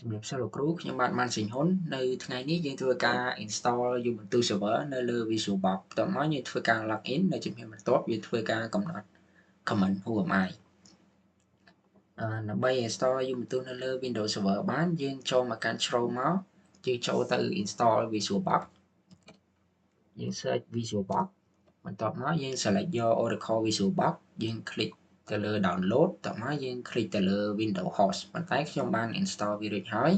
ជំរាបសួរលោកគ្រូខ្ញុំបាទម៉ាន់សិងហ៊ុននៅថ្ងៃនេះយើងធ្វើការ install Ubuntu server នៅលើ Visual Box បន្ទាប់មកយើងធ្វើការ login នៅជំហានបន្ទាប់យើងធ្វើការកំណត់ comment who am I ដើម្បី install Ubuntu នៅលើ Windows Server បានយើងចូលមកកាន់ជ្រៅមកយើងចូលទៅ install Visual Box យើង search Visual Box បន្ទាប់មកយើង select យក Oracle Visual Box យើង click ទៅលើ download បន្ទាប់មកយើង click ទៅលើ Windows host ប៉ុន្តែខ្ញុំបាន install វារួចហើយ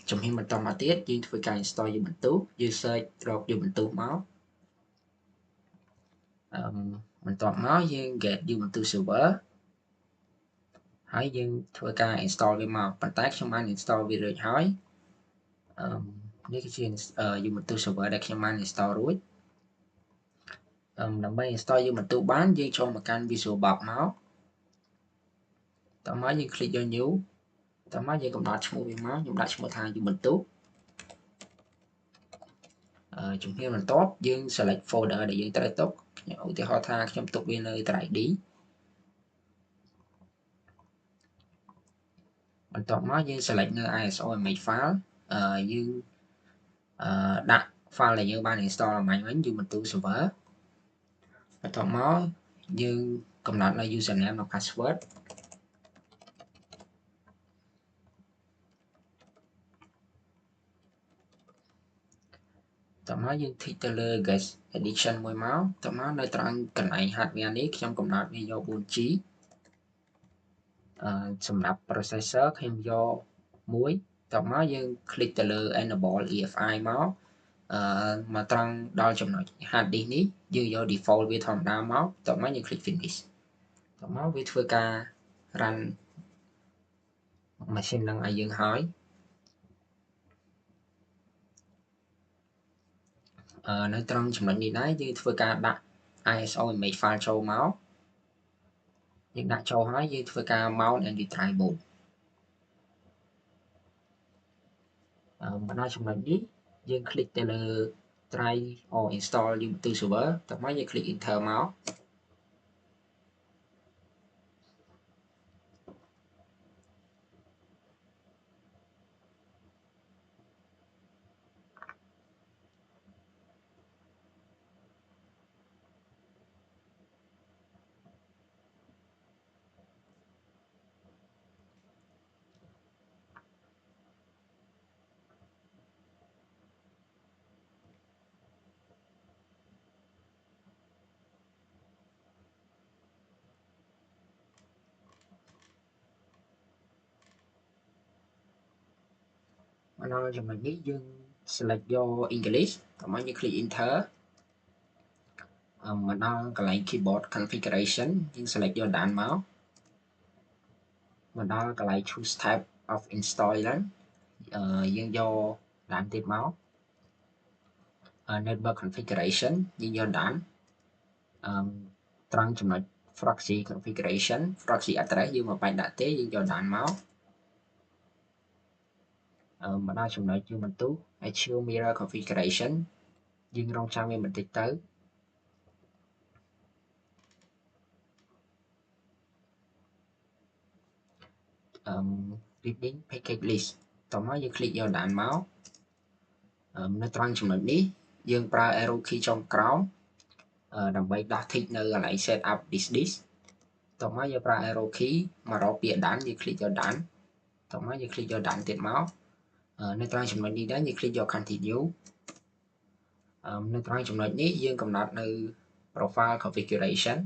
ជំហានបន្តមកទៀតយើងធ្វើការ install Ubuntu យើង search រក Ubuntu មកបន្ទាប់មកយើង get Ubuntu server ហើយយើងធ្វើការ install វាមកប៉ុន្តែខ្ញុំបាន install វារួចហើយនេះគឺជា Ubuntu server ដែលខ្ញុំបាន install រួចដើម្បី install Ubuntu បានយើងចូលមកកាន់ Visual Box មកតមកយើង click យក new តមកយើងកំណត់ឈ្មោះវាមកខ្ញុំដាក់ឈ្មោះថា Ubuntu ជំហានបន្ទាប់យើង select folder ដែលយើងត្រូវទុកខ្ញុំឧទាហរណ៍ថាខ្ញុំទុកវានៅ 3D បន្ទាប់មកយើង select នៅ ISO image file យើងដាក់ file ដែលយើងបាន install ឡើងវិញ Ubuntu server បន្ទាប់មកយើងកំណត់នៅ username និង password តមកយើង tick ទៅលើ guest edition មួយមកតមកនៅត្រង់កន្លែង hardware នេះខ្ញុំកំណត់វាយក 4G សម្រាប់ processor ខ្ញុំយក1តមកយើង click ទៅលើ enable EFI មកត្រង់ដល់ចំណុច hard disk នេះយើងយក default វាធម្មតាមកតមកយើង click finish តមកវាធ្វើការ run machine នឹងឲ្យយើងហើយនៅត្រង់ចំណុចនេះដែរយើងធ្វើការដាក់ ISO image file ចូលមកយើងដាក់ចូលហើយយើងធ្វើការ mount and retry mode បណ្ដាចំណុចនេះយើង click ទៅលើ try or install Ubuntu server តមកយើង click enter មកដល់ចំណុចនេះយើង select យក English តមកយើង click enter មកដល់កន្លែង keyboard configuration យើង select យក down មកដល់កន្លែង choose type of installer យើងយក down ទៀតមក network configuration យើងយក down ត្រង់ចំណុច proxy configuration proxy address យើងមកបាច់ដាក់ទេយើងយក down មកដល់ចំណុច Ubuntu Azure Mirror configuration យើងរងចាំវាបន្តិចទៅreading package list តមកយើង click យក down មកនៅត្រង់ចំណុចនេះយើងប្រើ arrow key ចុងក្រោមដើម្បីដោះ tick នៅកន្លែង set up this disk តមកយើងប្រើ arrow key មករកពាក្យ down យើង click យក down តមកយើង click យក down ទៀតមកនៅត្រង់ចំណុចនេះដែរយើង click យក continue នៅត្រង់ចំណុចនេះយើងកំណត់នៅ profile configuration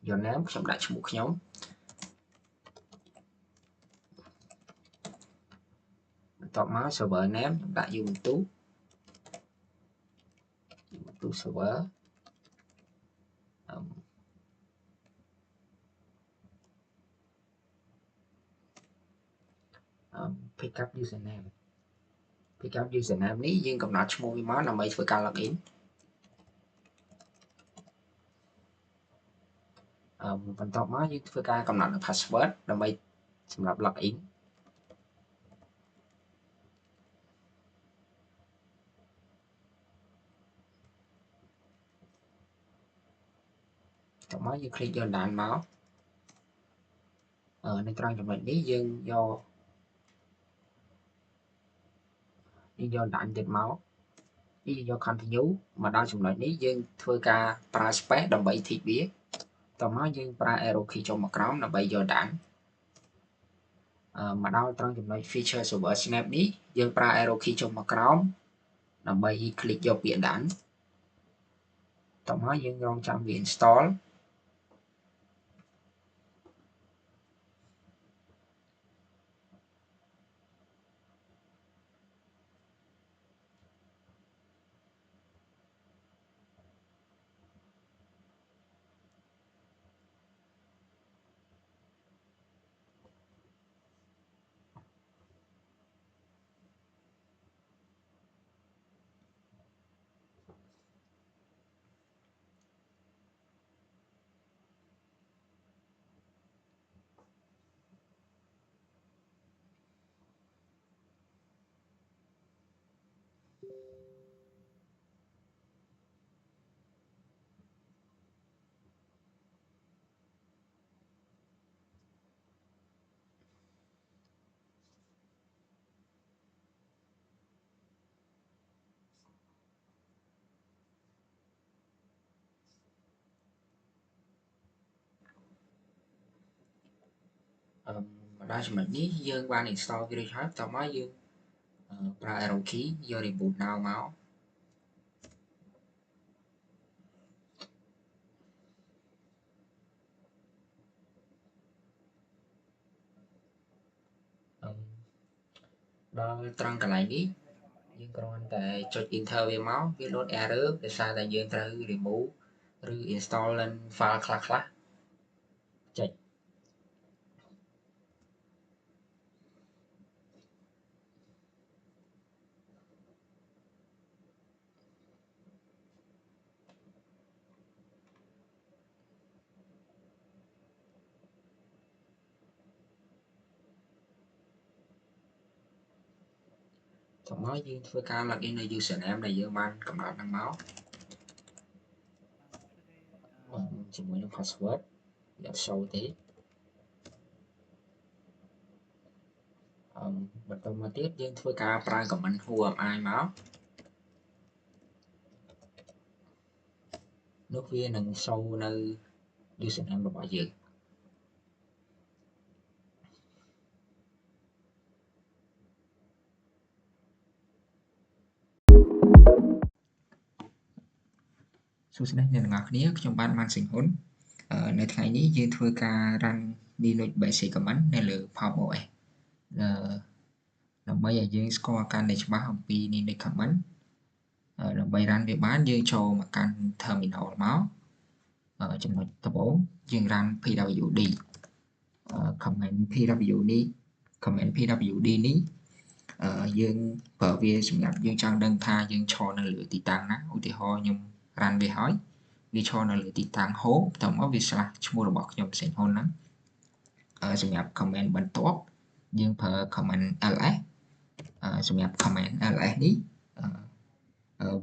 your name ខ្ញុំដាក់ឈ្មោះខ្ញុំបន្ទាប់មក server name ខ្ញុំដាក់ Ubuntu server pick up username នេះយើងកំណត់ឈ្មោះវាមកដើម្បីធ្វើការ login បន្ទាប់មកយើងធ្វើការកំណត់នៅ password ដើម្បីសម្រាប់ login បន្ទាប់មកយើង click យក down មក នៅត្រង់ចំណុចនេះយើងយកដាក់ទៀតមកនេះយក continue មកដល់ចំណុចនេះយើងធ្វើការប្រើ space ដើម្បី tick វាតមកយើងប្រើ arrow key ចុះមកក្រោមដើម្បីយកដាក់មកដល់ត្រង់ចំណុច feature server snap នេះយើងប្រើ arrow key ចុះមកក្រោមដើម្បី click យកពាក្យដាក់តមកយើងរងចាំវា installមកដល់ចំណុចនេះយើងបាន install វារួចហើយតមកយើងប្រើ arrow key យក reboot now មកដល់ត្រង់កន្លែងនេះយើងគ្រាន់តែចុច enter វាមកវា load error ដោយសារតែយើងត្រូវ remove ឬ install lên file ខ្លះចេញតមកយើងធ្វើការ login នៅ username ដែលយើងបានកំណត់ហ្នឹងមកជាមួយនឹង password វាអត់ show ទេបន្តមកទៀតយើងធ្វើការប្រើ comment whoami មកនោះវានឹង show នៅ username របស់យើងសួស្តីអ្នកទាំងអស់គ្នាខ្ញុំបាទម៉ាន់សិង្ហហ៊ុននៅថ្ងៃនេះយើងធ្វើការ run Linux basic command នៅលើ Pop OS ដើម្បីឲ្យយើងស្គាល់កាន់តែច្បាស់អំពី Linux command ដើម្បី run វាបានយើងចូលមកកាន់ terminal មកចំណុចដំបូងយើង run pwd command pwd នេះយើងប្រើវាសម្រាប់យើងចង់ដឹងថាយើងឈរនៅលើទីតាំងណាឧទាហរណ៍ខ្ញុំ run វាហើយវាឈរនៅលើទីតាំង home តមកវា slash ឈ្មោះរបស់ខ្ញុំផ្សេងហ៊ុនហ្នឹងសម្រាប់ comment បន្ទាប់យើងប្រើ comment ls សម្រាប់ comment ls នេះ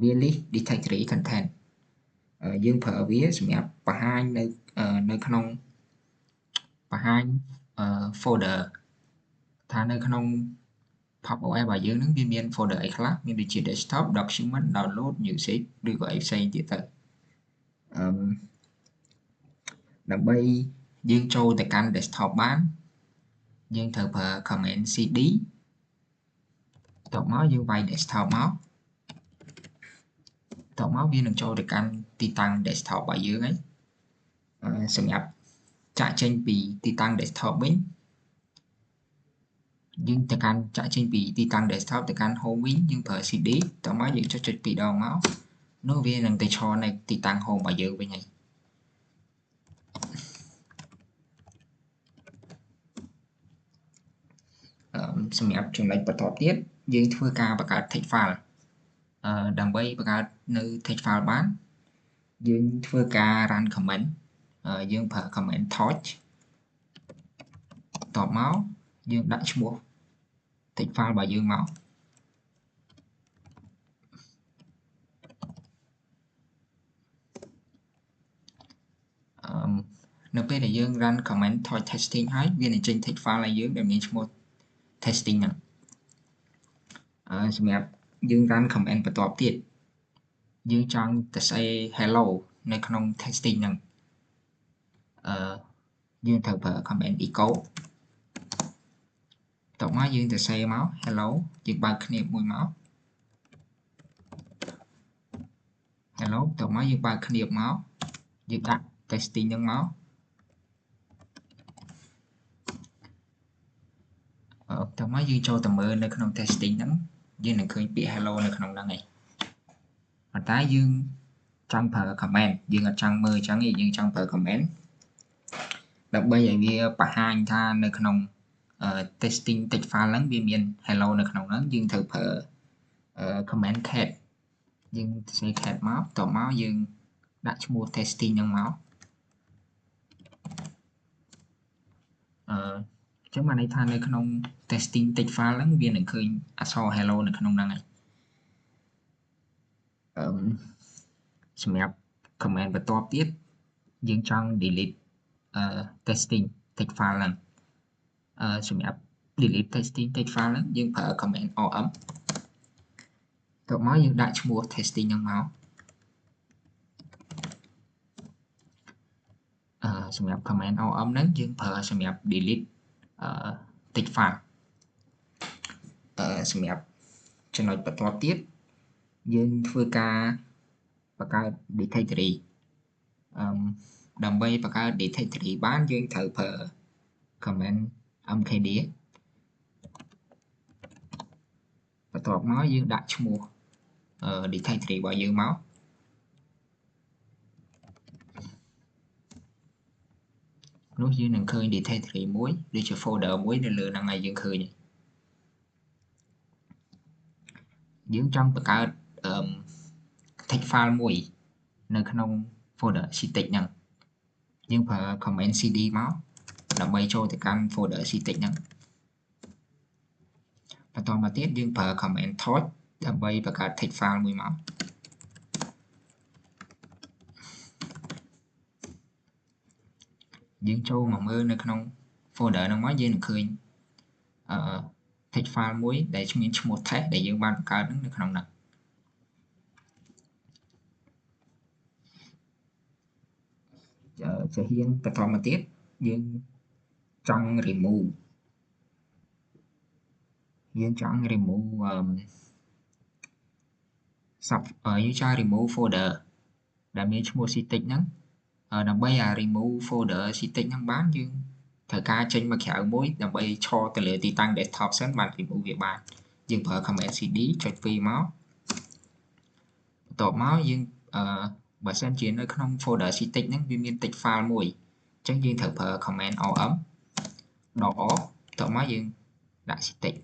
វា list directory content យើងប្រើវាសម្រាប់បង្ហាញនៅក្នុងបង្ហាញ folder ថានៅក្នុង Pop OS របស់យើងនឹងវាមាន folder អីខ្លះមានដូចជា desktop document download music ឬក៏អីផ្សេងទៀតទៅដើម្បីយើងចូលទៅកាន់ desktop បានយើងត្រូវប្រើ command cd តមកយើងវាយ desktop មកតមកវានឹងចូលទៅកាន់ទីតាំង desktop របស់យើងហើយសម្រាប់ចាក់ចេញពីទីតាំង desktop វិញយើងទៅកាន់ចាក់ចេញពីទីតាំង desktop ទៅកាន់ home វិញយើងប្រើ cd តមកយើងចុច2ដងមកនោះវានឹងទៅឈរនៅទីតាំង home របស់យើងវិញហើយសម្រាប់ចំណុចបន្តទៀតយើងធ្វើការបង្កើត text file ដើម្បីបង្កើតនៅ text file បានយើងធ្វើការ run command យើងប្រើ command torch តមកយើងដាក់ឈ្មោះ text file របស់យើងមក នៅពេលដែលយើង run comment toy testing ហើយវានឹងចេញ text file ឲ្យយើងដែលមានឈ្មោះ testing ហ្នឹងសម្រាប់យើង run comment បន្ទាប់ទៀតយើងចង់ទៅស្អី hello នៅក្នុង testing ហ្នឹងយើងត្រូវប្រើ comment echo តោះមកយើងទៅ say មក hello យើងបើកគ្នាមួយមក hello តោះមកយើងបើកគ្នាមកយើងដាក់ testing ហ្នឹងមកតោះមកយើងចូលទៅមើលនៅក្នុង testing ហ្នឹងយើងនឹងឃើញពាក្យ hello នៅក្នុងហ្នឹងឯងប៉ុន្តែយើងចង់ប្រើ comment យើងអត់ចង់មើលអញ្ចឹងទេយើងចង់ប្រើ comment ដើម្បីឲ្យវាបង្ហាញថានៅក្នុងtesting text file ហ្នឹងវាមាន hello នៅក្នុងហ្នឹងយើងត្រូវប្រើ comment cat យើងសេ cat មកតមកយើងដាក់ឈ្មោះ testing ហ្នឹងមកចឹងបានន័យថានៅក្នុង testing text file ហ្នឹងវានឹងឃើញអក្សរ hello នៅក្នុងហ្នឹងហើយសម្រាប់ comment បន្ទាប់ទៀតយើងចង់ delete testing text file ហ្នឹងសម្រាប់ delete testing text file ហ្នឹងយើងប្រើ comment om តមកយើងដាក់ឈ្មោះ testing ហ្នឹងមកសម្រាប់ comment om ហ្នឹងយើងប្រើសម្រាប់ delete text file សម្រាប់ចំណុចបន្ទាប់ទៀតយើងធ្វើការបង្កើត directory ដើម្បីបង្កើត directory បានយើងត្រូវប្រើ comment mkd បន្ទាប់មកយើងដាក់ឈ្មោះ directory របស់យើងមកនោះយើងនឹងឃើញ directory មួយដូចជា folder មួយនៅលើហ្នឹងហើយយើងឃើញយើងចង់បង្កើតtext file មួយនៅក្នុង folder ctext ហ្នឹងយើងប្រើ comment cd មកដើម្បីចូលទៅកាន់ folder ctext ហ្នឹងបន្តមកទៀតយើងប្រើ comment torch ដើម្បីបង្កើត text file មួយមកយើងចូលមកមើលនៅក្នុង folder ហ្នឹងមកយើងនឹងឃើញtext file មួយដែលមានឈ្មោះ test ដែលយើងបានបង្កើតនៅក្នុងហ្នឹងជាហ៊ានបន្តមកទៀតយើងចង់ remove យើងចង់ remove folder ដែលមានឈ្មោះ ctext ហ្នឹងដើម្បីឲ្យ remove folder ctext ហ្នឹងបានយើងត្រូវការចេញមកក្រៅមួយដើម្បីឈរទៅលើទីតាំង desktop សិនបាន remove វាបានយើងប្រើ comment cd ចុច2មកបន្ទាប់មកយើងបើសិនជានៅក្នុង folder ctext ហ្នឹងវាមាន text file មួយអញ្ចឹងយើងត្រូវប្រើ comment om ដក off បន្ទាប់មកយើងដាក់ ctext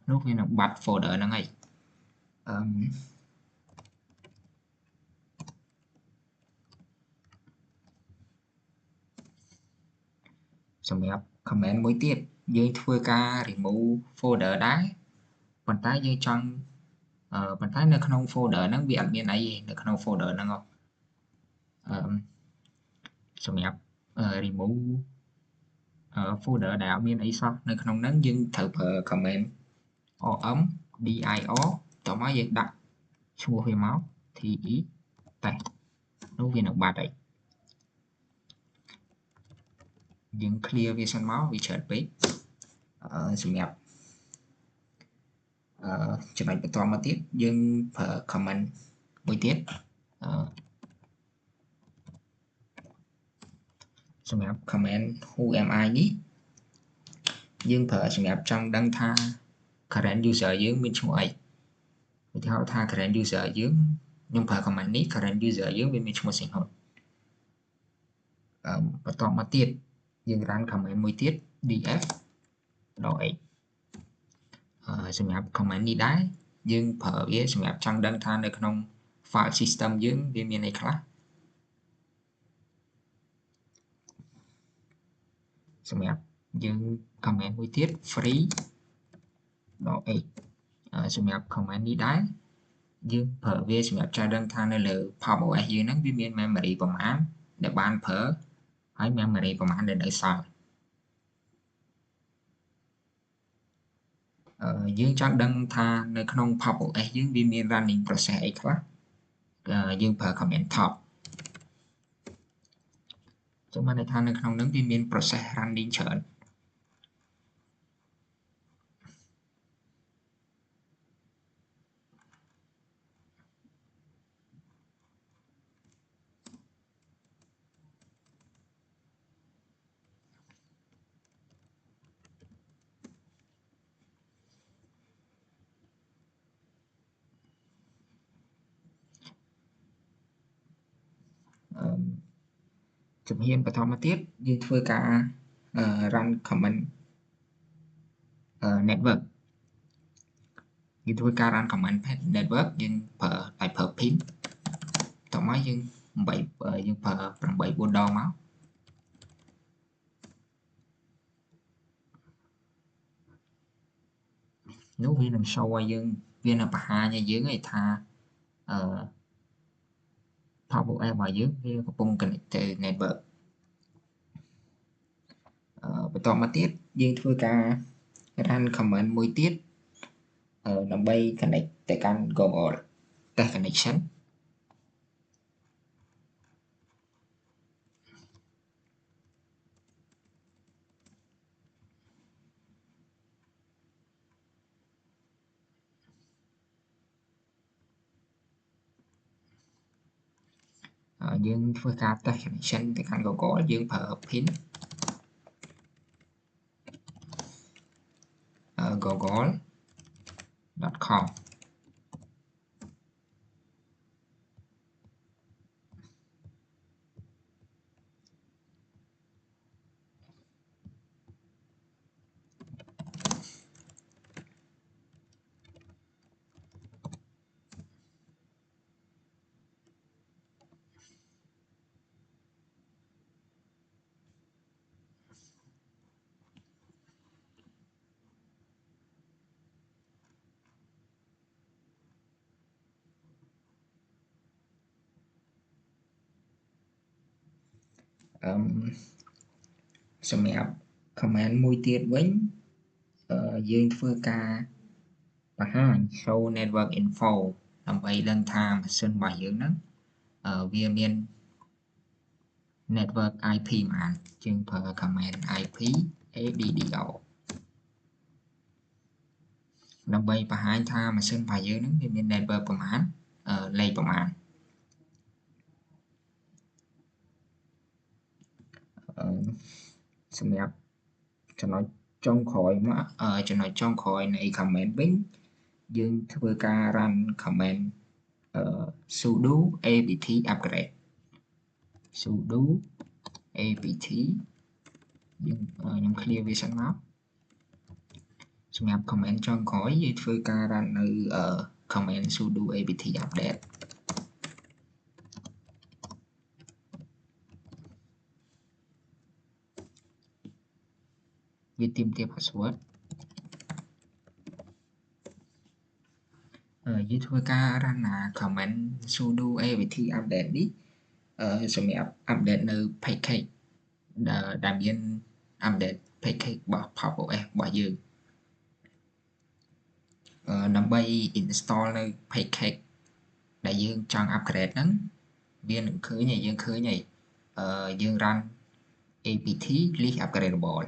នោះវានឹងបាត់ folder ហ្នឹងហើយសម្រាប់ comment មួយទៀតយើងធ្វើការ remove folder ដែរប៉ុន្តែយើងចង់ប៉ុន្តែនៅក្នុង folder ហ្នឹងវាអត់មានអីទេនៅក្នុង folder ហ្នឹងសម្រាប់ remove folder ដែលអត់មានអីសោះនៅក្នុងហ្នឹងយើងត្រូវប្រើ comment om dir តមកយើងដាក់ឈ្មោះវាមក te តែនោះវានឹងបាត់ហើយយើង clear វាសិនមកវាច្រើនពេកសម្រាប់ចំណុចបន្តមកទៀតយើងប្រើ comment មួយទៀតសម្រាប់ comment who am I នេះយើងប្រើសម្រាប់ចង់ដឹងថា current user យើងមានឈ្មោះអីឧទាហរណ៍ថា current user យើងខ្ញុំប្រើ comment នេះ current user យើងវាមានឈ្មោះសិង្ហុតបន្តមកទៀតយើង run comment មួយទៀត df $x សម្រាប់ comment នេះដែរយើងប្រើវាសម្រាប់ចង់ដឹងថានៅក្នុង file system យើងវាមានអីខ្លះសម្រាប់យើង comment មួយទៀត free $x សម្រាប់ comment នេះដែរយើងប្រើវាសម្រាប់ចង់ដឹងថានៅលើ pop os យើងហ្នឹងវាមាន memory ប្រមាណ để ban phởហើយ memory ប្រហែលដែលនៅសល់យើងចង់ដឹងថានៅក្នុង Pop OS យើងវាមាន running process អីខ្លះយើងប្រើ command top ចឹងបានន័យថានៅក្នុងហ្នឹងវាមាន process running ច្រើនជំហានបន្តមកទៀតយើងធ្វើការ run command network យើងធ្វើការ run command network យើងប្រើតែប្រើ pin តោះមកយើងយើងប្រើ8 4ដងមកនោះវានឹង show ឲ្យយើងវានឹងបង្ហាញឲ្យយើងថា Pop OS របស់យើងវាកំពុង connect ទៅ network បន្តមកទៀតយើងធ្វើការ run command មួយទៀតដើម្បី connect ទៅកាន់ Google Test Connection យើងធ្វើការ test connection ទៅកាន់ Google យើងប្រើ pin google.com សម្រាប់ command មួយទៀតវិញយើងធ្វើការបង្ហាញ show network info ដើម្បីដឹងថាម៉ាស៊ីនរបស់យើងហ្នឹងវាមាន network IP ប៉ុន្មានយើងប្រើ command IP addr ដើម្បីបង្ហាញថាម៉ាស៊ីនរបស់យើងហ្នឹងវាមាន network ប៉ុន្មានលេខប៉ុន្មានសម្រាប់ចំណុចចុងក្រោយមកចំណុចចុងក្រោយនៃ command វិញយើងធ្វើការ run command sudo apt upgrade sudo apt ខ្ញុំ clear វាសិនមកសម្រាប់ command ចុងក្រោយយើងធ្វើការ run នៅ command sudo apt updateវាទាមទារ password យើងធ្វើការ run command sudo apt update នេះសម្រាប់ update នៅ package ដែលមាន update package របស់ Pop OS របស់យើងដើម្បី install នៅ package ដែលយើងចង់ upgrade ហ្នឹងវានឹងឃើញឲ្យយើងឃើញហើយយើង run apt list upgradable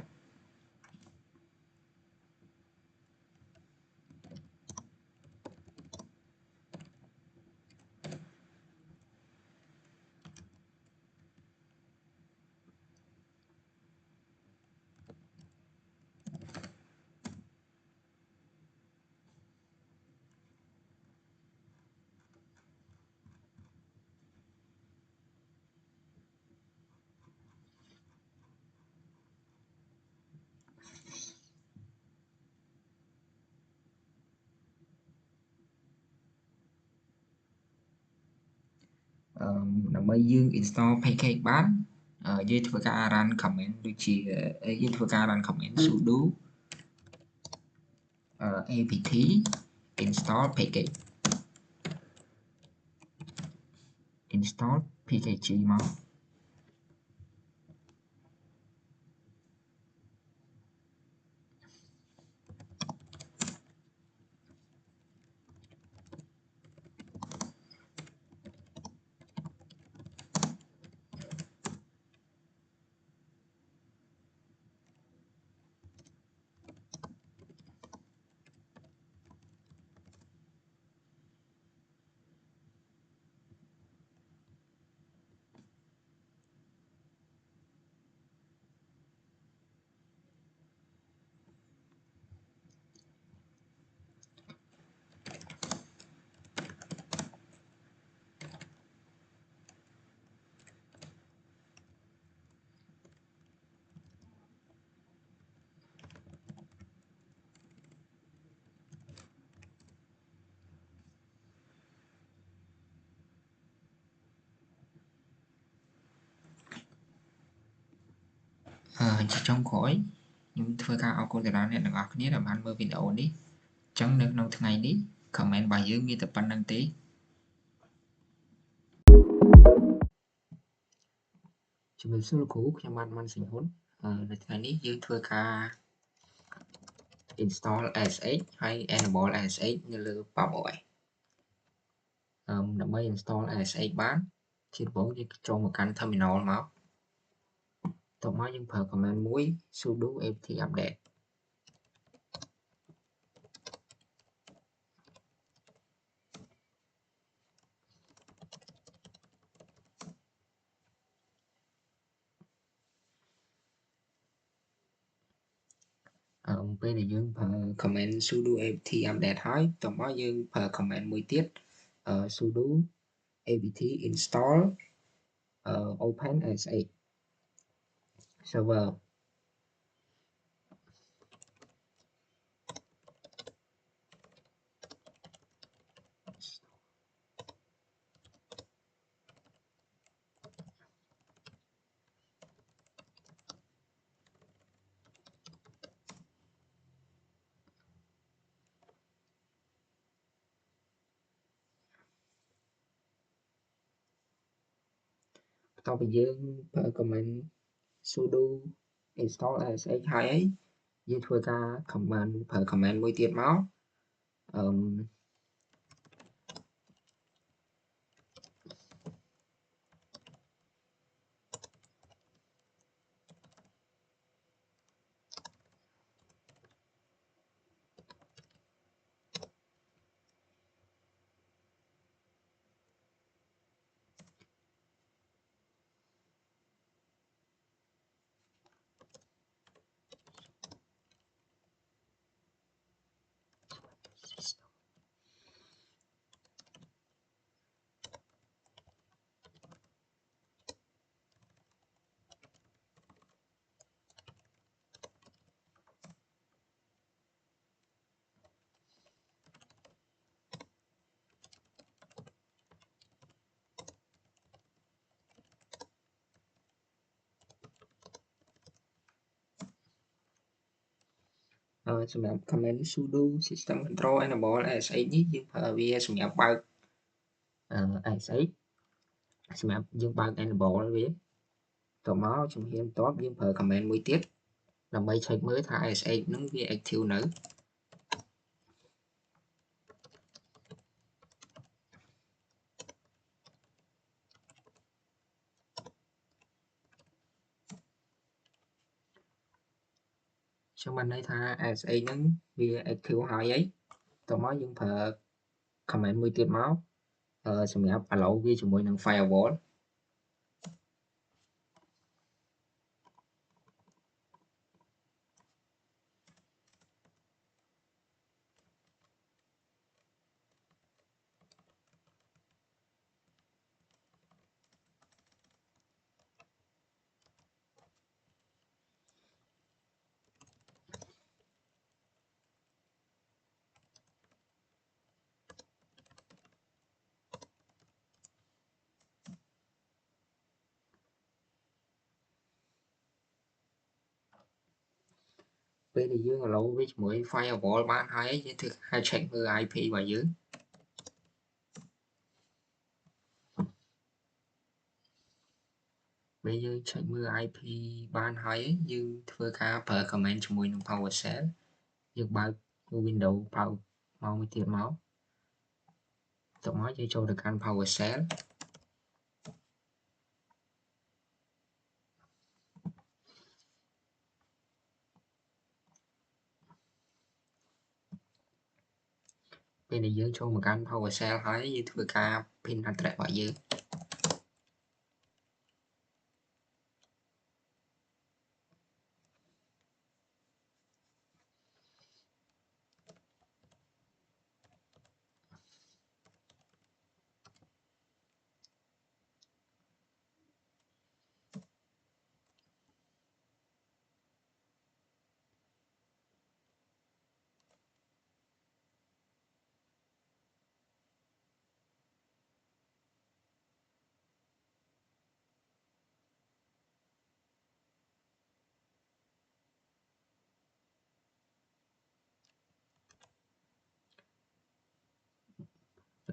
ដើម្បីយើង install package បានយើងធ្វើការ run command ដូចជាយើងធ្វើការ run command sudo apt install package install pkg មក trong khỏi nhưng thôi ca ao cô để đó nên là cái là bạn mơ video đi chẳng được nông ngày đi comment bài dương như tập ban đăng tí chúng mình xin cũ cho man sinh hốn ngày ní dương thôi ca install SX hay enable SX như lừa bảo bộiដើម្បី install SX បានជាដំបូងយើងចូលមកកាន់ terminal មកតោះមកយើងប្រើ command មួយ sudo apt update ពេលដែលយើងប្រើ command sudo apt update ហើយតោះមកយើងប្រើ command មួយទៀតsudo apt install open SX server បន្ទាប់ពីយើងប្រើ command sudo install SX ហើយអីយើងធ្វើការ command ប្រើ command មួយទៀតមកសម្រាប់ command sudo system control enable SX នេះយើងប្រើវាសម្រាប់បើកSX សម្រាប់យើងបើក enable វាតមកជំហានបន្ទាប់យើងប្រើ command មួយទៀតដើម្បី check មើលថា SX នឹងវា active នៅខ្ញុំបានន័យថា SX នឹងវា active ហើយអីតមកយើងប្រើ command មួយទៀតមកសម្រាប់ allow វាជាមួយនឹង firewall ពេលដែលយើង allow វាជាមួយ firewall បានហើយយើងធ្វើការ check មើល IP របស់យើងពេលយើង check មើល IP បានហើយយើងធ្វើការប្រើ command ជាមួយនឹង PowerShell យើងបើក Windows បើកមកមួយទៀតមកតមកយើងចូលទៅកាន់ PowerShell ពេលដែលយើងចូលមកកាន់ PowerShell ហើយយើងធ្វើការ pin address របស់យើង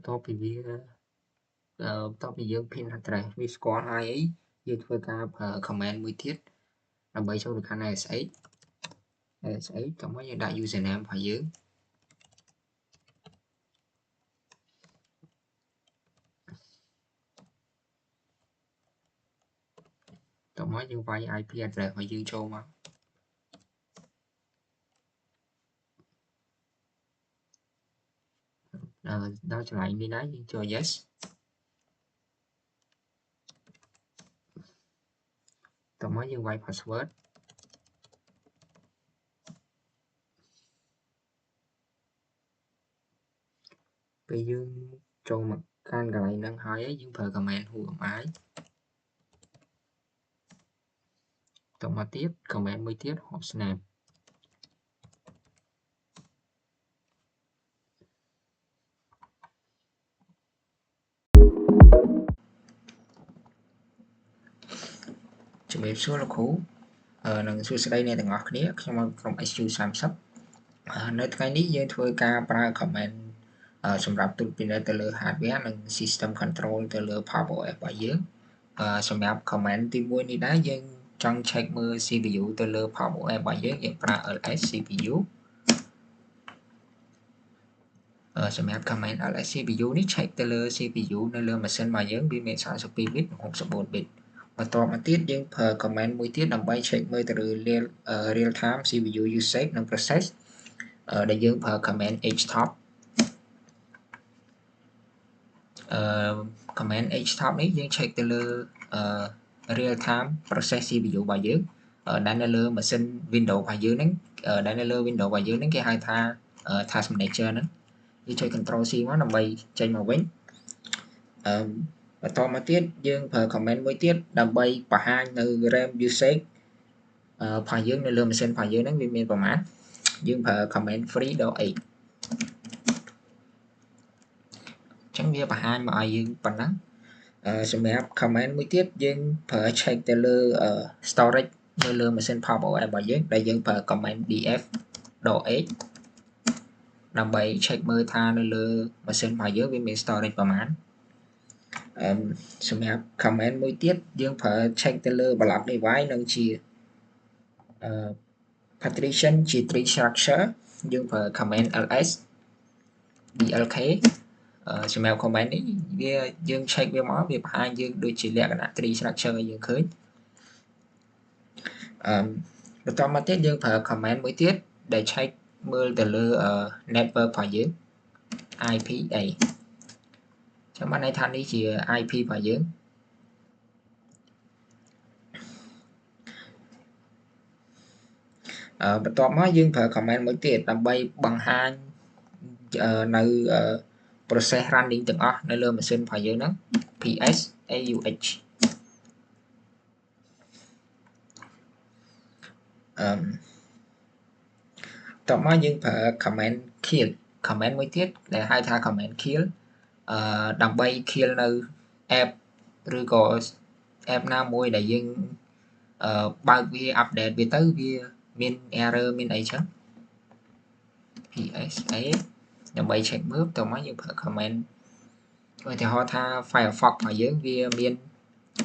បន្ទាប់ពីវាបន្ទាប់ពីយើង pin address វាស្គាល់ហើយអីយើងធ្វើការប្រើ command មួយទៀតដើម្បីចូលទៅកាន់ SSH តោះមកយើងដាក់ username របស់យើងតោះមកយើងវាយ IP address របស់យើងចូលមកដល់ចម្លាញ់នេះដែរយើងចូល yes តោះមកយើងវាយ password ពេលយើងចូលមកកាន់កន្លែងហ្នឹងហើយយើងប្រើ command who am I តោះមកទៀត command មួយទៀត hostname ជំរាបសួរលោកគ្រូនិងសួស្តីអ្នកទាំងអស់គ្នាខ្ញុំមកក្រុម SU30 នៅថ្ងៃនេះយើងធ្វើការប្រើ command សម្រាប់ត្រួតពិនិត្យទៅលើ hardware និង system control ទៅលើ Power OS របស់យើងសម្រាប់ command ទី1នេះដែរយើងចង់ check មើល CPU ទៅលើ Power OS របស់យើងប្រើ ls CPU សម្រាប់ command ls CPU នេះ check ទៅលើ CPU នៅលើម៉ាស៊ីនរបស់យើងវាមាន32 bit និង64 bit បន្ទាប់មកទៀតយើងប្រើ command មួយទៀតដើម្បី check មើលទៅលើ real time CPU usage និង process ដែលយើងប្រើ command htop command htop នេះយើង check ទៅលើ real time process CPU របស់យើងដែលនៅលើម៉ាស៊ីន Windows របស់យើងហ្នឹងដែលនៅលើ Windows របស់យើងហ្នឹងគេហៅថា task manager ហ្នឹងយើងចុច control C មកដើម្បីចេញមកវិញបន្តមកទៀតយើងប្រើ command មួយទៀតដើម្បីបង្ហាញនៅ RAM usage របស់យើងនៅលើម៉ាស៊ីនរបស់យើងហ្នឹងវាមានប្រមាណយើងប្រើ command free.8 ចឹងវាបង្ហាញមកឲ្យយើងប៉ុណ្ណឹងសម្រាប់ command មួយទៀតយើងប្រើ check ទៅលើ storage នៅលើម៉ាស៊ីន Power OS របស់យើងដែលយើងប្រើ command df.h ដើម្បី check មើលថានៅលើម៉ាស៊ីនរបស់យើងវាមាន storage ប្រមាណសម្រាប់ command មួយទៀតយើងប្រើ check ទៅលើ block device និងជាpartition ជា tree structure យើងប្រើ command ls blk សម្រាប់ command នេះវាយើង check វាមកវាបង្ហាញយើងដូចជាលក្ខណៈ tree structure ឲ្យយើងឃើញបន្តមកទៀតយើងប្រើ command មួយទៀតដែល check មើលទៅលើ network របស់យើង IPA ចាំបានន័យថានេះជា IP របស់យើងបន្ទាប់មកយើងប្រើ command មួយទៀតដើម្បីបង្ហាញនៅ process running ទាំងអស់នៅលើម៉ាស៊ីនរបស់យើងហ្នឹង ps auh តមកយើងប្រើ command kill command មួយទៀតដែលហៅថា command kill ដើម្បី kill នៅ app ឬក៏ app ណាមួយដែលយើងបើកវា update វាទៅវាមាន error មានអីចឹង psa ដើម្បី check មើលតមកយើងប្រើ command ឧទាហរណ៍ថា Firefox របស់យើងវាមាន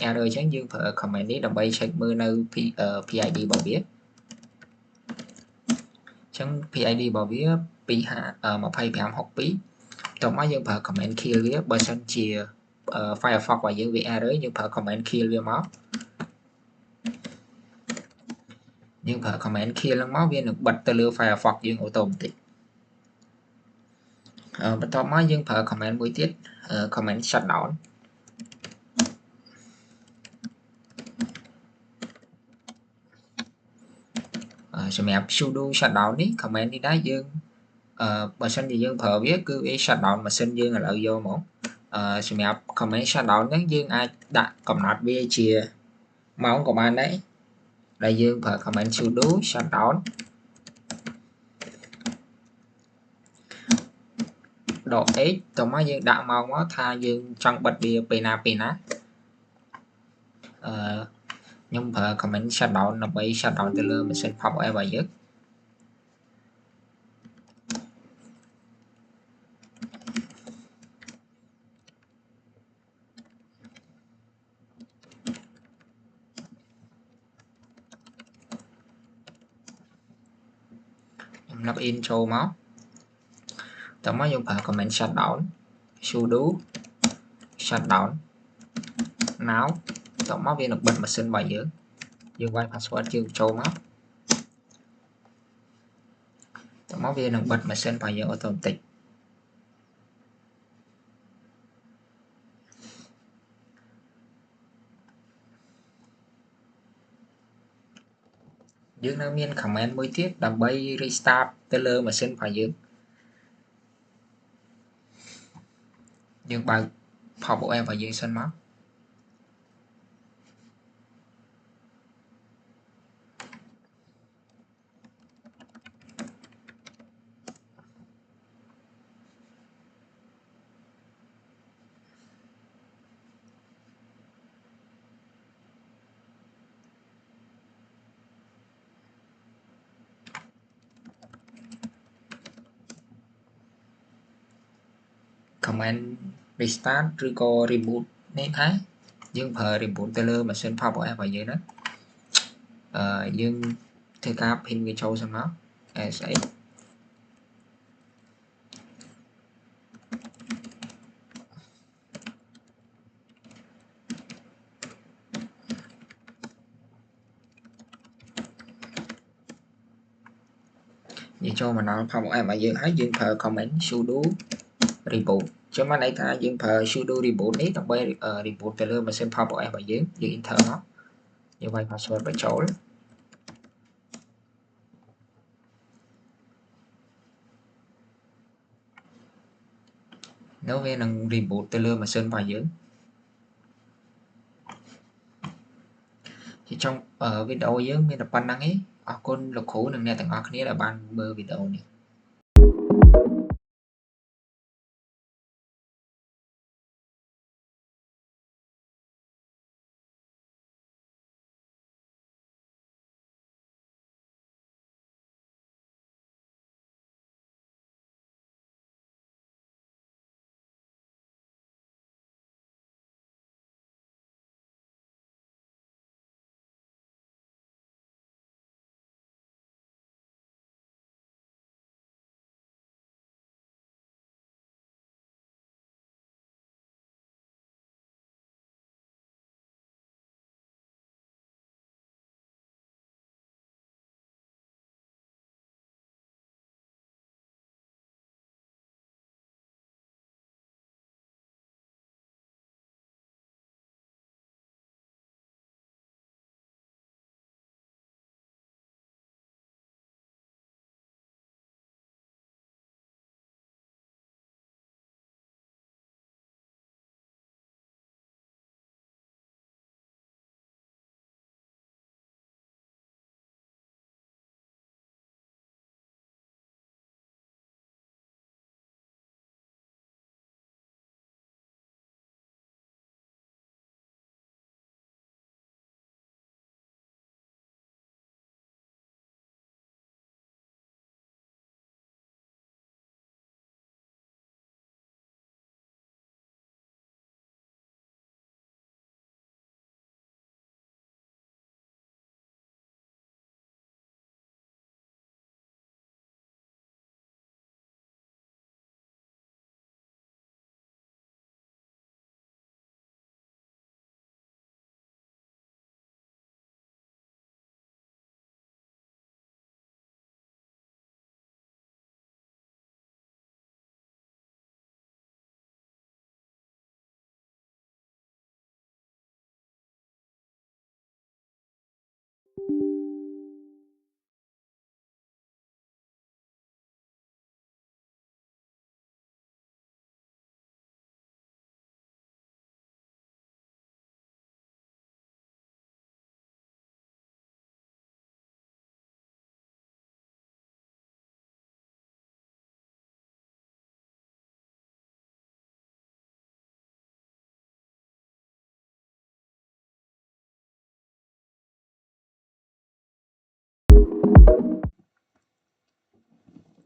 error ចឹងយើងប្រើ command នេះដើម្បី check មើលនៅ PID របស់វាចឹង PID របស់វា2562តមកយើងប្រើ command kill វាបើសិនជា Firefox របស់យើងវា error យើងប្រើ command kill វាមកយើងប្រើ command kill ហ្នឹងមកវានឹងបិទទៅលើ Firefox យើង automatic បន្ទាប់មកយើងប្រើ command មួយទៀត command shutdown សម្រាប់ sudo shutdown នេះ command នេះដែរយើងបើសិនជាយើងប្រើវាគឺវា shutdown ម៉ាស៊ីនយើងឥឡូវយកមកសម្រាប់ command shutdown ហ្នឹងយើងអាចដាក់កំណត់វាជាម៉ោងក៏បានដែរដែលយើងប្រើ command sudo shutdown .h តមកយើងដាក់ម៉ោងមកថាយើងចង់បិទវាពេលណាខ្ញុំប្រើ command shutdown ដើម្បី shutdown ទៅលើម៉ាស៊ីន Power OS របស់យើង login ចូលមកតមកយើងប្រើ command shutdown sudo shutdown now តមកវានឹងបិទម៉ាស៊ីនរបស់យើងវាយ password យើងចូលមកតមកវានឹងបិទម៉ាស៊ីនរបស់យើង automatic យើងនៅមាន command មួយទៀតដើម្បី restart ទៅលើម៉ាស៊ីនរបស់យើងបើក pop OS របស់យើងសិនមក command restart ឬក៏ reboot នេះដែរយើងប្រើ reboot ទៅលើម៉ាស៊ីន pop OS របស់យើងណាយើងធ្វើការ pin វាចូលសិនមក sh និយាយចូលមកដល់ pop OS របស់យើងហើយយើងប្រើ command sudo reboot ចឹងបានន័យថាយើងប្រើ sudo reboot នេះដើម្បី reboot ទៅលើម៉ាស៊ីន pop OS របស់យើង enter មកយើងវាយ password បញ្ចូលនៅវានឹង reboot ទៅលើម៉ាស៊ីនរបស់យើងជាចុងវីដេអូយើងមានតែប៉ុណ្្នឹងឯងអរគុណលោកគ្រូនិងអ្នកទាំងអស់គ្នាដែលបានមើលវីដេអូនេះ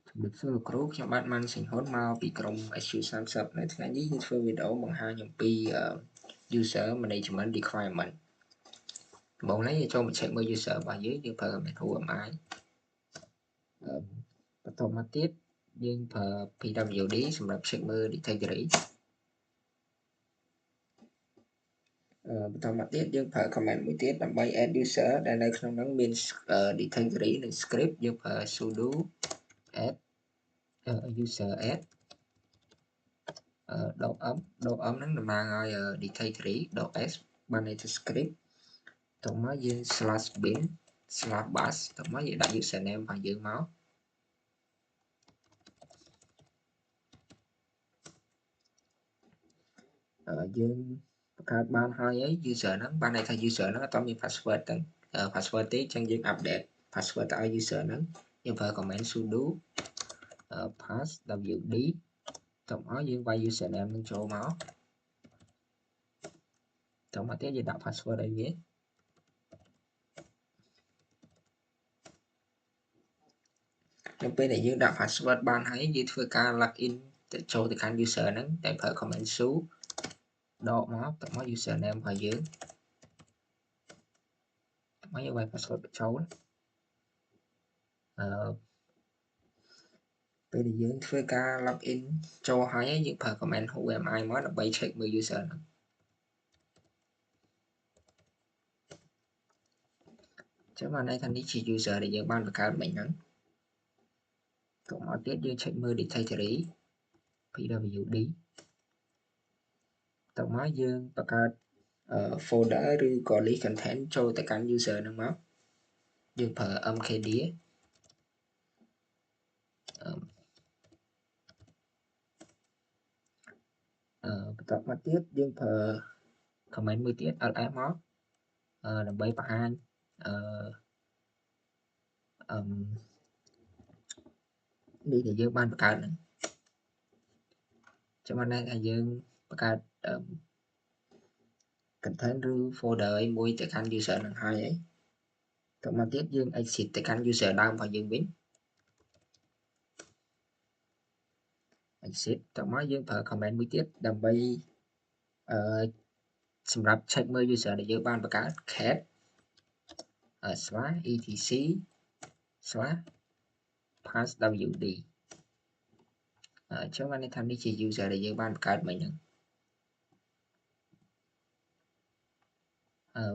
ជំរាបសួរលោកគ្រូខ្ញុំបាទម៉ាន់សិង្ហុនមកពីក្រុម SU30 នៅថ្ងៃនេះយើងធ្វើវីដេអូបង្ហាញអំពី user management requirement ដំបូងនេះយើងចូលមក check មើល user របស់យើងប្រើ command UMI បន្ តមកទៀតយើងប្រើ pwd សម្រាប់ check មើល directory បន្តមកទៀតយើងប្រើ command មួយទៀតដើម្បី add user ដែលនៅក្នុងនោះមាន directory និង script យើងប្រើ sudo add user add .m ហ្នឹងតំណាងឲ្យ directory .s បានន័យថា script តមកយើង /bin/bash តមកយើងដាក់ username របស់យើងមកយើងបង្កើតបានហើយ user ហ្នឹងបានន័យថា user ហ្នឹងអត់មាន password ទេអញ្ចឹងយើង update password ទៅឲ្យ user ហ្នឹងយើងប្រើ command sudo passwd តមកយើងវាយ username នឹងចូលមកតមកទៀតយើងដាក់ password ឲ្យវានៅពេលដែលយើងដាក់ password បានហើយយើងធ្វើការ login ទៅចូលទៅកាន់ user ហ្នឹងតែប្រើ command su ដកមកតមក username របស់យើងតមកយើងវាយ password បញ្ចូលពេលដែលយើងធ្វើការ login ចូលហើយយើងប្រើ command whoami មកដើម្បី check មើល user ហ្នឹងចឹងបានន័យថានេះជា user ដែលយើងបានបង្កើតមិញហ្នឹងតមកទៀតយើង check មើល directory pwd តមកយើងបង្កើតfolder ឬក៏ list content ចូលទៅកាន់ user ហ្នឹងមកយើងប្រើ mkdir បន្តមកទៀតយើងប្រើ command មួយទៀត ls មកដើម្បីបង្ហាញនេះដែលយើងបានបង្កើតហ្នឹងចាំបានថាយើងបង្កើត content ឬ folder អីមួយទៅកាន់ user ហ្នឹងហើយតមកទៀតយើង exit ទៅកាន់ user ដើមរបស់យើងវិញ exit តមកយើងប្រើ command មួយទៀតដើម្បីសម្រាប់ check មើល user ដែលយើងបានបង្កើត cat /etc/passwd ចឹងបានន័យថានេះជា user ដែលយើងបានបង្កើតមិញហ្នឹង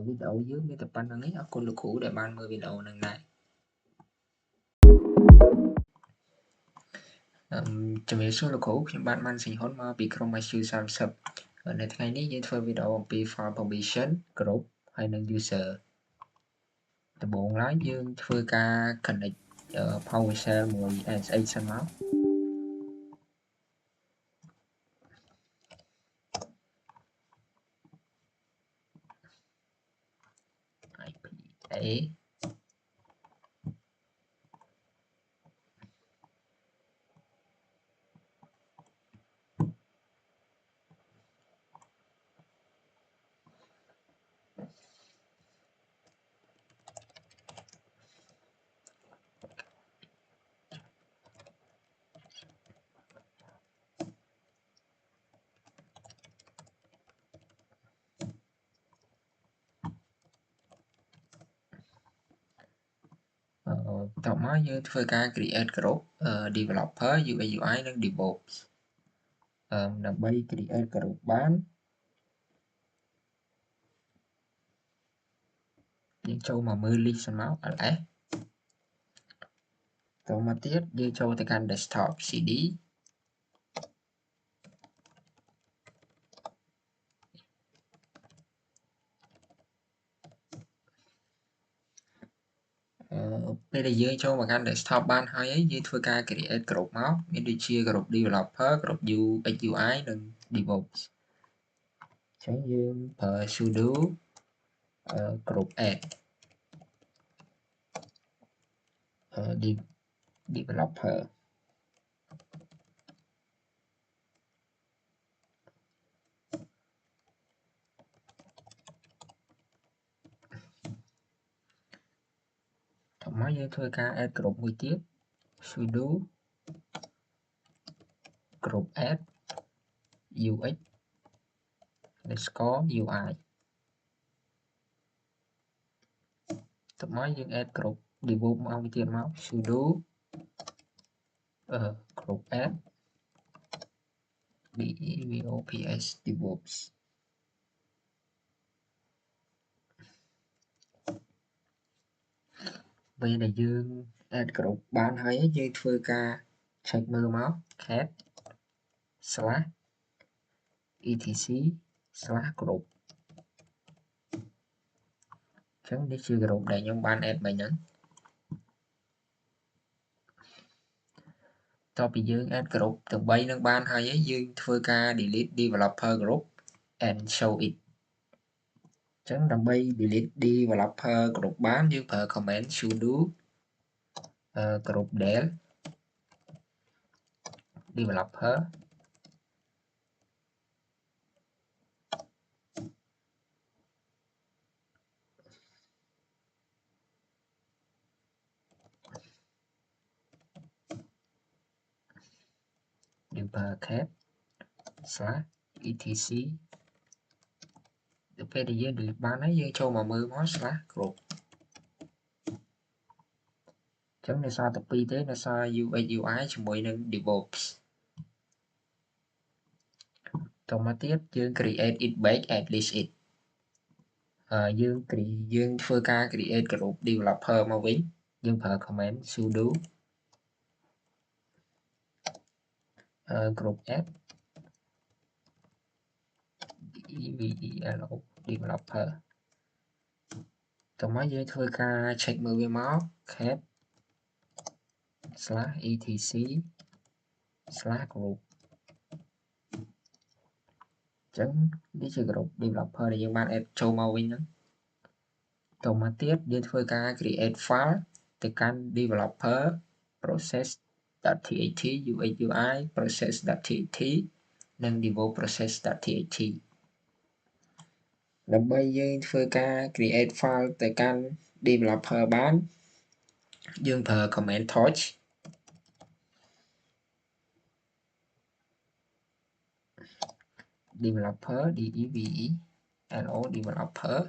វីដេអូយើងមានតែប៉ុណ្្នឹងនេះអរគុណលោកគ្រូដែលបានមើលវីដេអូហ្នឹងដែរជំរាបសួរលោកគ្រូខ្ញុំបាទម៉ាន់ស៊ីហ៊ុនមកពីក្រុម IQ 30នៅថ្ងៃនេះយើងធ្វើវីដេអូអំពី file permission group ហើយនិង user ដំបូងឡើយយើងធ្វើការ connect PowerShell មួយ SH សិនមក IPAតមកយើងធ្វើការ create group developer UI UI និង DevOps ដើម្បី create group បានយើងចូលមកមើល list សិនមក ls តមកទៀតយើងចូលទៅកាន់ desktop cdពេលដែលយើងចូលមកកាន់ desktop បានហើយយើងធ្វើការ create group មកមានដូចជា group developer group UX UI និង DevOps អញ្ចឹងយើងប្រើ sudo group add developer តមកយើងធ្វើការ add group មួយទៀត sudo group add UX _UI តមកយើង add group DevOps មកមួយទៀតមក sudo group add devops devops ពេលដែលយើង add group បានហើយយើងធ្វើការ check មើលមក cat slash etc slash group អញ្ចឹងនេះជា group ដែលខ្ញុំបាន add មិញហ្នឹងតទៅពីយើង add group ទាំង3នឹងបានហើយយើងធ្វើការ delete developer group and show it អញ្ចឹងដើម្បី delete developer group បានយើងប្រើ command sudo group del developer cat slash etc ទៅពេលដែលយើង delete បានហើយយើងចូលមកមើលមក slash group អញ្ចឹងនៅសល់តែ2ទេនៅសល់ UX UI ជាមួយនឹង DevOps តមកទៀតយើង create it back at least it យើងធ្វើការ create group developer មកវិញយើងប្រើ command sudo group add developer តមកយើងធ្វើការ check មើលវាមក cat slash etc slash group អញ្ចឹងនេះជា group developer ដែលយើងបាន add ចូលមកវិញហ្នឹងតមកទៀតយើងធ្វើការ create file ទៅកាន់ developer process.txt UX UI process.txt និង devo process.txt ដើម្បីយើងធ្វើការ create file ទៅកាន់ developer បានយើងប្រើ command torch developer developer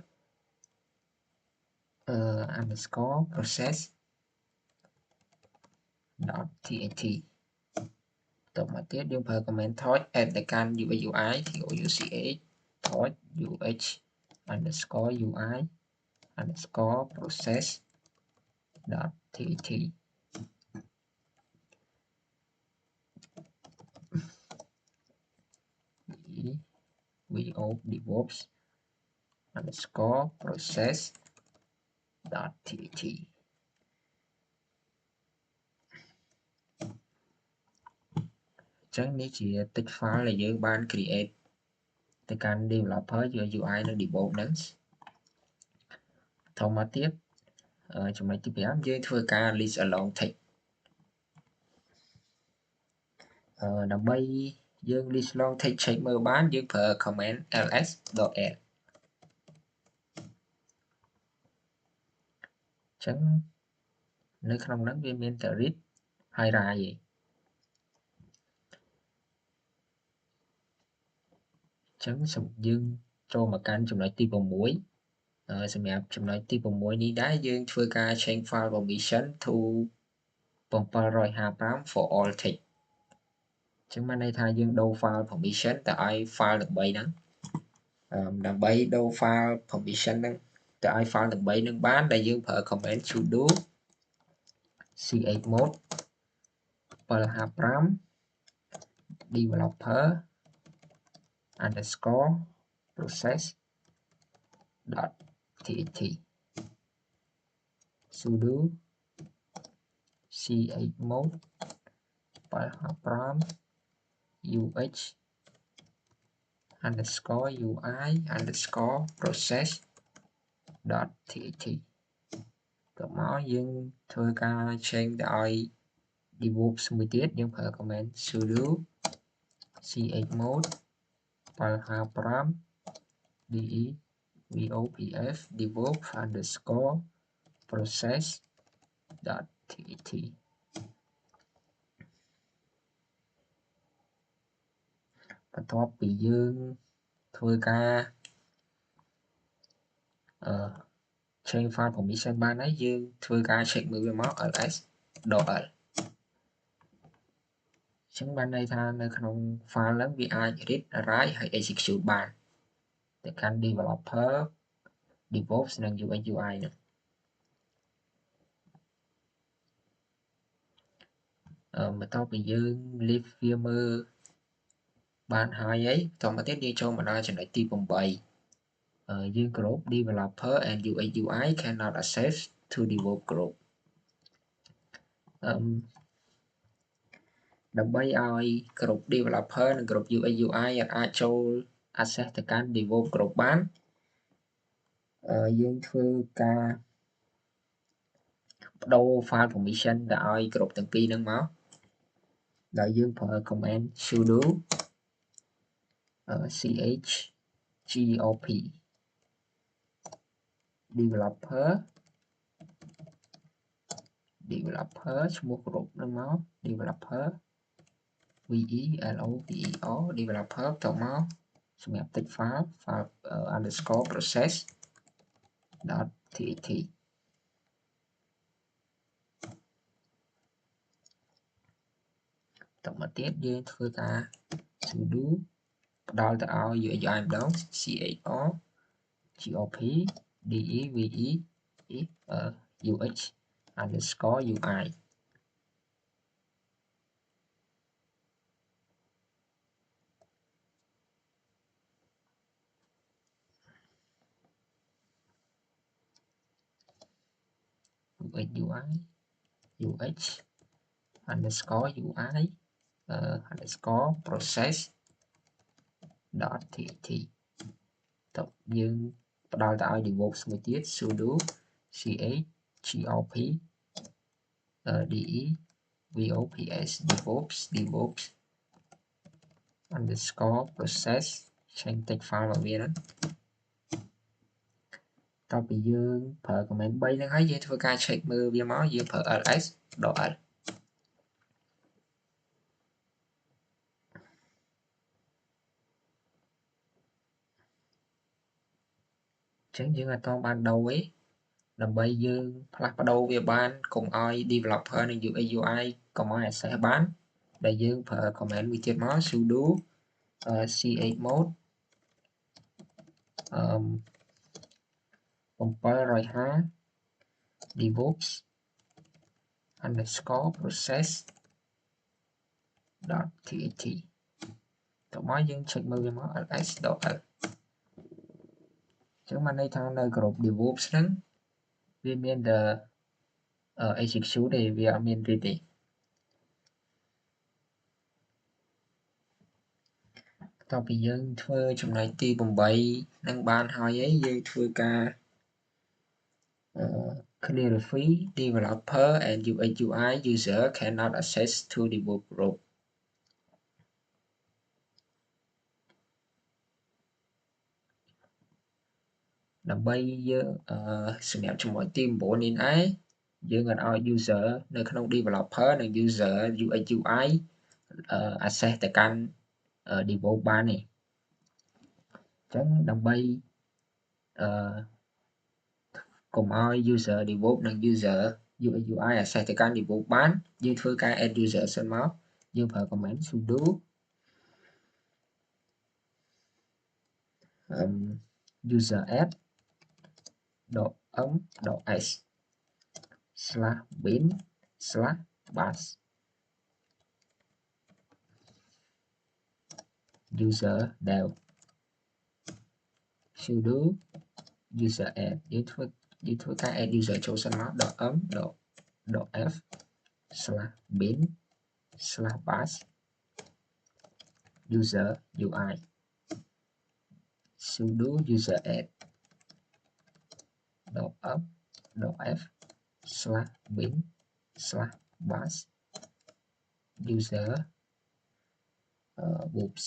underscore process .txt តមកទៀតយើងប្រើ command torch add ទៅកាន់ UX UI touch torch UX underscore UI underscore process .txt vo devops underscore process .txt អញ្ចឹងនេះជាតិច file ដែលយើងបាន create ទៅកាន់ developer UI និង DevOps ហ្នឹងតមកទៀតចំណុចទី5យើងធ្វើការ list along text ដើម្បីយើង list along text check មើលបានយើងប្រើ command ls.l អញ្ចឹងនៅក្នុងហ្នឹងវាមានតែ read ហើយ write ឯងអញ្ចឹងយើងចូលមកកាន់ចំណុចទី6សម្រាប់ចំណុចទី6នេះដែរយើងធ្វើការ change file permission to 755 for all text អញ្ចឹងបានន័យថាយើងដូរ file permission ទៅឲ្យ file ទាំង3ហ្នឹងដើម្បីដូរ file permission ហ្នឹងទៅឲ្យ file ទាំង3ហ្នឹងបានដែលយើងប្រើ command sudo chmod 755 developer underscore process .txt sudo chmod 755 ux underscore ui underscore process .txt តមកយើងធ្វើការ change ទៅឲ្យ DevOps មួយទៀតយើងប្រើ command sudo chmod 755 devops devops underscore process .txt បន្ទាប់ពីយើងធ្វើការ change file permission បានហើយយើងធ្វើការ check មើលវាមក ls.l ចឹងបានន័យថានៅក្នុង file ហ្នឹងវាអាច read write ហើយ execute បានទៅកាន់ developer DevOps និង UX UI ហ្នឹងបន្ទាប់ពីយើង leave វាមើលបានហើយអីបន្តមកទៀតយើងចូលមកដល់ចំណុចទី8យើងគ្រប់ developer and UX UI cannot access to DevOps group ដើម្បីឲ្យគ្រប់ developer និងគ្រប់ UX UI អាចចូល access ទៅកាន់ DevOps group បានយើងធ្វើការបដូរ file permission ទៅឲ្យគ្រប់ទាំងពីរហ្នឹងមកដោយយើងប្រើ command sudo chgrp developer ឈ្មោះគ្រប់ហ្នឹងមក developer VELOPER developer ទៅមកសម្រាប់ text file underscore process .txt តមកទៀតយើងធ្វើការ sudo ផ្ដល់ទៅឲ្យ UX UI ម្ដង chgrp DEVE UX underscore UI UX underscore UI underscore process .txt តយើងផ្ដល់ទៅឲ្យ DevOps មួយទៀត sudo chgrp DEVOPS underscore process ឆេញ text file របស់វាហ្នឹងតពីយើងប្រើ command 3ហ្នឹងហើយយើងធ្វើការ check មើលវាមកយើងប្រើ ls .l ចឹងយើងអត់តបានដូរទេដើម្បីយើងផ្លាស់ប្ដូរវាបានកុំឲ្យ developer និង UX UI កុំឲ្យ access បានដែលយើងប្រើ command មួយទៀតមក sudo chmod 750 DevOps underscore process .txt តមកយើង check មើលវាមក ls .l ចឹងបានន័យថានៅក្រុម DevOps ហ្នឹងវាមានតែ execute ទេវាអត់មាន read ទេតពីយើងធ្វើចំណុចទី8នឹងបានហើយឯងយើងធ្វើការ clarify developer and UX UI user cannot access to DevOps group ដើម្បីយើងសម្រាប់ចំណុចទី9នេះឯងយើងអត់ឲ្យ user នៅក្នុង developer និង user UX UI access ទៅកាន់ DevOps បានទេអញ្ចឹងដើម្បីកុំឲ្យ user DevOps និង user UX UI access ទៅកាន់ DevOps បានយើងធ្វើការ add user សិនមកយើងប្រើ command sudo user add .m.s /bin /bash user dev sudo user add យើងធ្វើការ add user ចូលសិនមក .m.f /bin /bash user UI sudo user add .f /bin /bash user whoops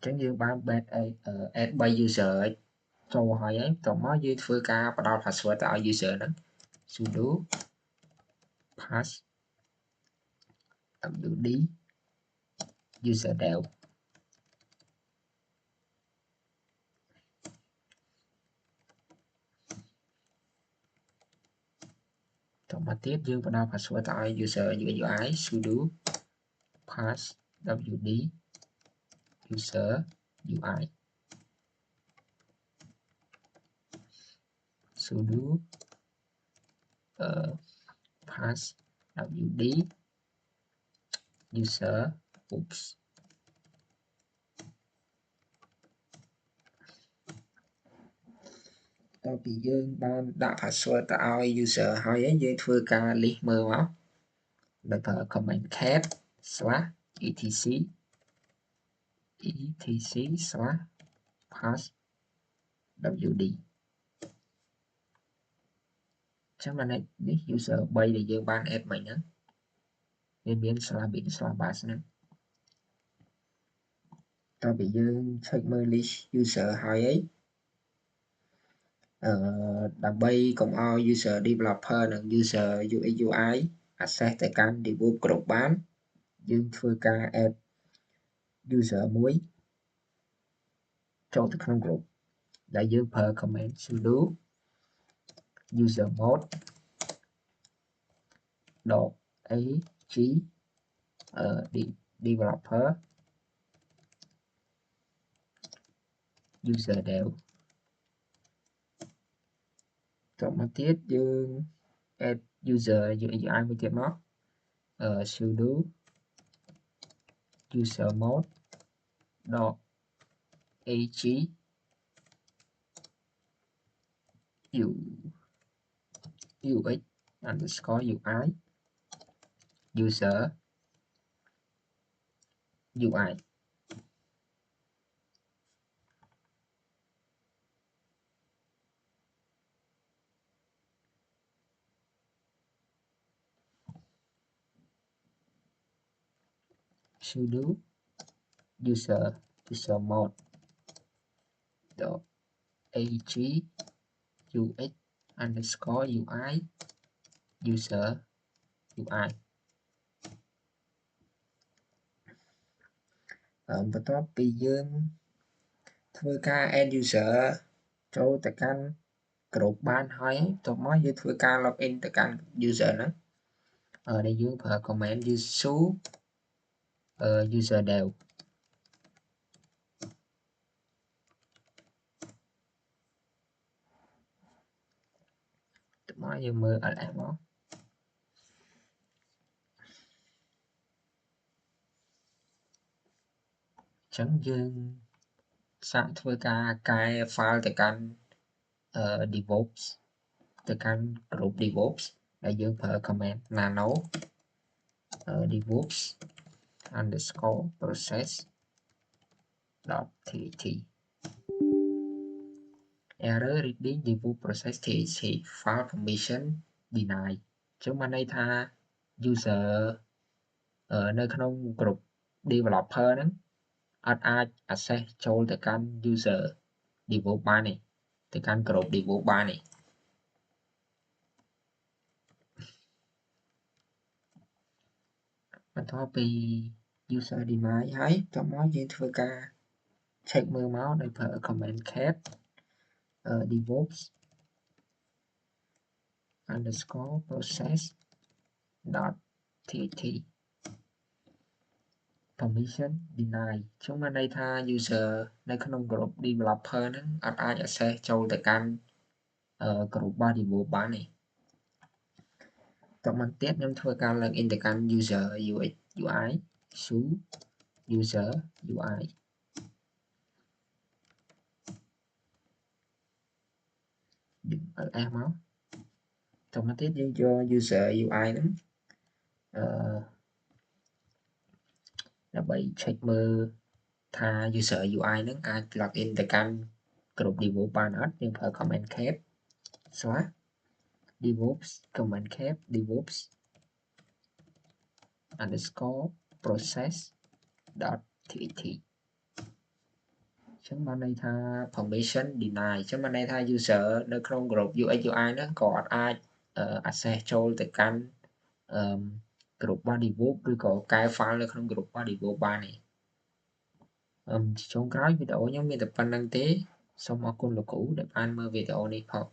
ចឹងយើងបាន add 3 user ចូលហើយបន្ទាប់មកយើងធ្វើការផ្ដល់ password ទៅឲ្យ user ហ្នឹង sudo pass wd user dev អ តមកទៀតយើងបដោត password ទៅឲ្យ user UI sudo pass wd user UI sudo pass wd user oops តពីយើងបានដាក់ password ទៅឲ្យ user ហើយយើងធ្វើការ list មើលមកដោយប្រើ command cat / etc/pass wd ចឹងបាននេះ user 3ដែលយើងបាន add មិញហ្នឹងវាមាន /bin /bash ហ្នឹងតពីយើង check មើល list user ហើយដើម្បីកុំឲ្យ user developer និង user UX UI access ទៅកាន់ DevOps គ្រប់បានយើងធ្វើការ add user មួយចូលទៅក្នុង group ដែលយើងប្រើ command sudo user mode .ag developer user dev តមកទៀតយើង add user UI មួយទៀតមក sudo user mode .ag ux underscore UI user UI sudo user mode .ag ux underscore UI user UI បន្ទាប់ពីយើងធ្វើការ add user ចូលទៅកាន់ group បានហើយតមកយើងធ្វើការ login ទៅកាន់ user ហ្នឹងដែលយើងប្រើ command user dev តមកយើងមើល ls មកចឹងយើងសាកធ្វើការកែ file ទៅកាន់ DevOps ទៅកាន់ group DevOps ដែលយើងប្រើ command nano DevOps underscore process .txt error reading DevOps process txt file permission denied ចឹងបានន័យថា user នៅក្នុង group developer ហ្នឹងអត់អាច access ចូលទៅកាន់ user DevOps បានទេទៅកាន់ group DevOps បានទេបន្ទាប់ពី user deny ហើយតមកយើងធ្វើការ check មើលមកដោយប្រើ command cat DevOps underscore process .txt permission deny ចឹងបានន័យថា user នៅក្នុង group developer ហ្នឹងអត់អាច access ចូលទៅកាន់ group របស់ DevOps បានទេតមកទៀតខ្ញុំធ្វើការ login ទៅកាន់ user UX UI sudo user UI យើង ls មកតមកទៀតយើងយក user UI ហ្នឹងដើម្បី check មើលថា user UI ហ្នឹងអាច login ទៅកាន់ group DevOps បានអត់យើងប្រើ command cat / DevOps command cat DevOps underscore process .txt ចឹងបានន័យថា permission deny ចឹងបានន័យថា user នៅក្នុង group UX UI ហ្នឹងក៏អត់អាច access ចូលទៅកាន់ group របស់ DevOps ឬក៏កែ file នៅក្នុង group របស់ DevOps បានទេចុងក្រោយវីដេអូខ្ញុំមានតែប៉ុណ្្នឹងទេសូមអរគុណលោកគ្រូដែលបានមើលវីដេអូនេះផង